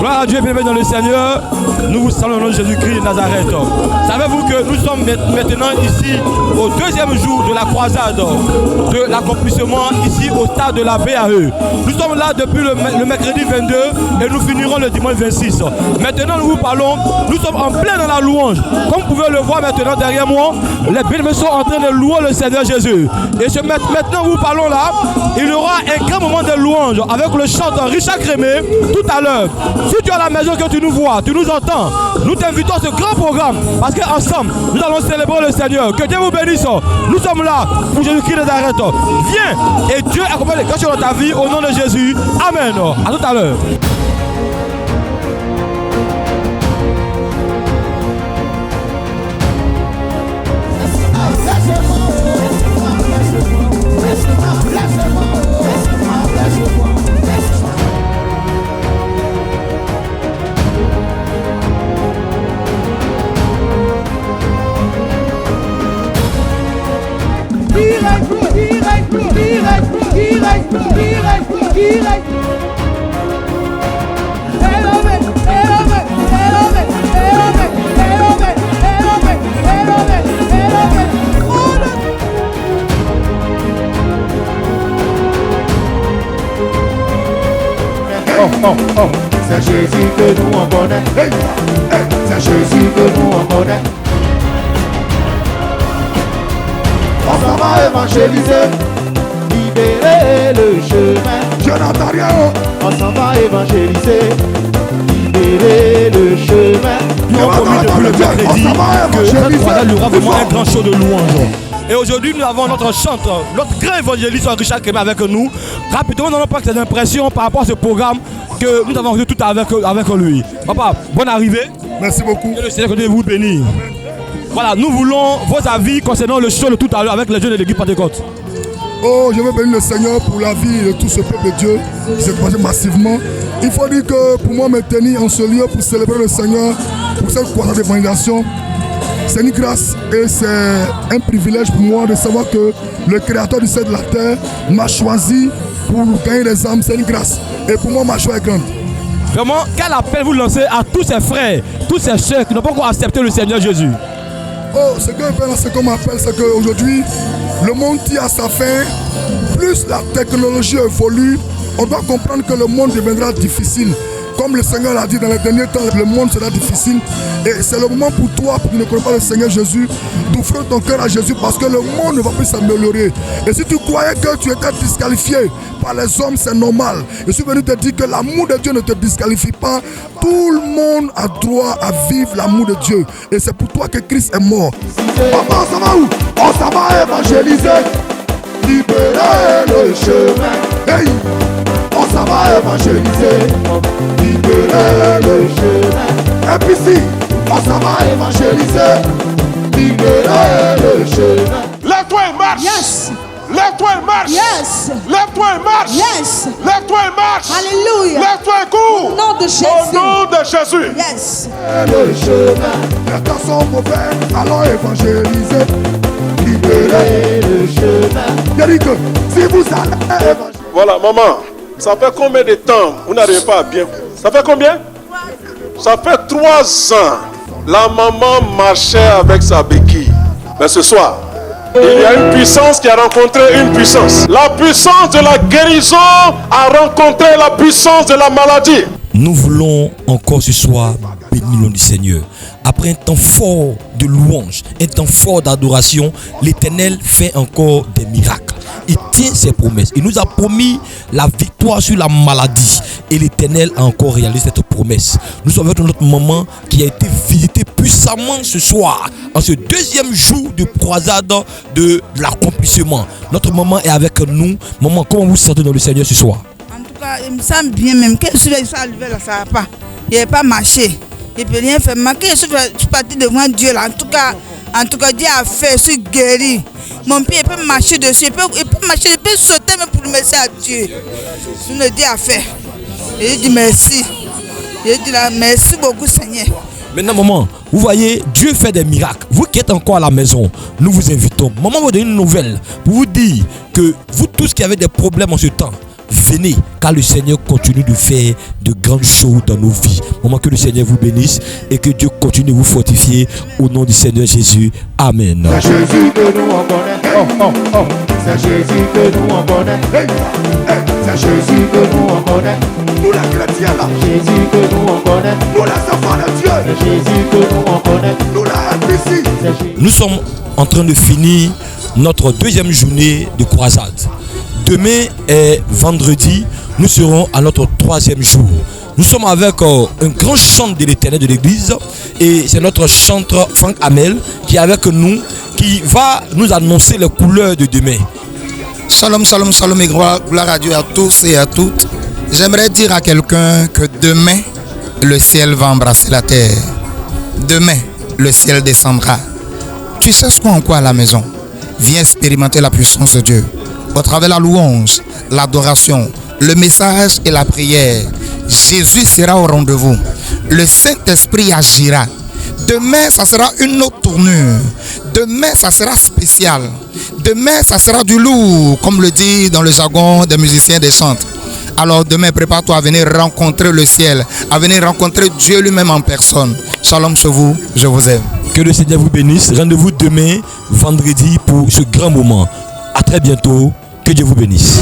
Gloire à Dieu, bienvenue dans le Seigneur. Nous vous saluons au nom de Jésus-Christ de Nazareth. Savez-vous que nous sommes maintenant ici au deuxième jour de la croisade de l'accomplissement ici au stade de la BAE. Nous sommes là depuis le mercredi 22 et nous finirons le dimanche 26. Maintenant nous vous parlons, nous sommes en plein dans la louange. Comme vous pouvez le voir maintenant derrière moi, les bénévoles sont en train de louer le Seigneur Jésus. Et maintenant nous vous parlons là, il y aura un grand moment de louange avec le chanteur Richard Crémé tout à l'heure. Si tu es à la maison que tu nous vois, tu nous entends, nous t'invitons à ce grand programme parce qu'ensemble nous allons célébrer le Seigneur. Que Dieu vous bénisse. Nous sommes là pour Jésus-Christ de Nazareth. Viens et Dieu accompagne les questions dans ta vie au nom de Jésus. Amen. À tout à l'heure. C'est Jésus que nous on connaît. C'est Jésus que nous on connaît. On s'en va évangéliser, libérer le chemin. Je n'entends rien. On s'en va évangéliser, libérer le chemin. Nous avons promis depuis le mercredi que notre croisade aura vraiment un grand show de louange. Et aujourd'hui, nous avons notre chanteur, notre grand évangéliste Richard Crémé avec nous. Rapidement, nous n'avons pas cette impression par rapport à ce programme que nous avons vu tout avec lui. Papa, bonne arrivée. Merci beaucoup. Que le Seigneur continue de vous bénir. Voilà, nous voulons vos avis concernant le show de tout à l'heure avec les jeunes de l'église Pentecôte. Oh, je veux bénir le Seigneur pour la vie de tout ce peuple de Dieu qui s'est passé massivement. Il faut dire que pour moi, me tenir en ce lieu pour célébrer le Seigneur, pour cette croisade d'évangélisation, c'est une grâce et c'est un privilège pour moi de savoir que le Créateur du ciel et de la terre m'a choisi pour gagner des âmes. C'est une grâce. Et pour moi, ma joie est grande. Vraiment, quel appel vous lancez à tous ces frères, tous ces chers qui n'ont pas encore accepté le Seigneur Jésus? Oh, ce qu'on m'appelle, c'est qu'aujourd'hui, le monde tire à sa fin. Plus la technologie évolue, on doit comprendre que le monde deviendra difficile. Comme le Seigneur l'a dit dans les derniers temps, le monde sera difficile. Et c'est le moment pour toi, pour qui ne connais pas le Seigneur Jésus, d'offrir ton cœur à Jésus parce que le monde ne va plus s'améliorer. Et si tu croyais que tu étais disqualifié par les hommes, c'est normal. Je suis venu te dire que l'amour de Dieu ne te disqualifie pas. Tout le monde a droit à vivre l'amour de Dieu. Et c'est pour toi que Christ est mort. Papa, on s'en va où? On s'en va évangéliser, libérer le chemin. Hey! On s'en va évangéliser, libérer le chemin. Et puis si, on s'en va évangéliser, libérer le chemin. Lève-toi et marche. Yes. Lève-toi et marche. Yes. Lève-toi et marche. Yes. Lève-toi et marche. Alléluia. Lève-toi et cours. Au nom de Jésus. Au nom de Jésus. Yes. Le chemin, les temps sont mauvais, allons évangéliser, libérer le chemin. Il dit que si vous allez évangéliser. Voilà, maman. Ça fait combien de temps vous n'arrivez pas à bien? Ça fait combien? Ça fait 3 ans. La maman marchait avec sa béquille. Mais ce soir, il y a une puissance qui a rencontré une puissance. La puissance de la guérison a rencontré la puissance de la maladie. Nous voulons encore ce soir bénir le nom du Seigneur. Après un temps fort de louange, un temps fort d'adoration, l'Éternel fait encore des miracles. Il tient ses promesses. Il nous a promis la victoire sur la maladie. Et l'Éternel a encore réalisé cette promesse. Nous sommes avec notre maman qui a été visitée puissamment ce soir, en ce deuxième jour de croisade de l'accomplissement. Notre maman est avec nous. Maman, comment vous vous sentez dans le Seigneur ce soir? En tout cas, il me semble bien même que celui-là, il s'est arrivé là, ça va pas. Il n'a pas marché. Il ne peut rien faire. Mais quand je suis parti devant Dieu là, en tout cas, Dieu a fait, je suis guéri. Mon pied peut marcher dessus, il peut marcher, il peut sauter même pour le merci à Dieu. Tout le Dieu a fait. Et je dis merci. Je dis là, merci beaucoup Seigneur. Maintenant, maman, vous voyez, Dieu fait des miracles. Vous qui êtes encore à la maison, nous vous invitons. Maman vous donne une nouvelle pour vous dire que vous tous qui avez des problèmes en ce temps, venez, car le Seigneur continue de faire de grandes choses dans nos vies. Moment que le Seigneur vous bénisse et que Dieu continue de vous fortifier au nom du Seigneur Jésus. Amen. C'est Jésus que nous on connaît. Oh, oh, oh. C'est Jésus que nous on connaît. Hey, hey. C'est Jésus que nous on connaît. Nous les chrétiens là. Jésus que nous on connaît. Nous les enfants de Dieu. C'est Jésus que nous on connaît. Nous les ici. Nous sommes en train de finir notre deuxième journée de croisade. Demain est vendredi, nous serons à notre troisième jour. Nous sommes avec un grand chantre de l'Éternel de l'Église et c'est notre chantre Franck Hamel qui est avec nous, qui va nous annoncer les couleurs de demain. Shalom, shalom, shalom et gloire à Dieu à tous et à toutes. J'aimerais dire à quelqu'un que demain, le ciel va embrasser la terre. Demain, le ciel descendra. Tu cherches quoi en quoi à la maison? Viens expérimenter la puissance de Dieu. Au travers de la louange, l'adoration, le message et la prière, Jésus sera au rendez-vous. Le Saint-Esprit agira. Demain, ça sera une autre tournure. Demain, ça sera spécial. Demain, ça sera du lourd, comme le dit dans le jargon des musiciens des chantres. Alors demain, prépare-toi à venir rencontrer le ciel, à venir rencontrer Dieu lui-même en personne. Shalom sur vous, je vous aime. Que le Seigneur vous bénisse. Rendez-vous demain, vendredi, pour ce grand moment. À très bientôt. Que Dieu vous bénisse.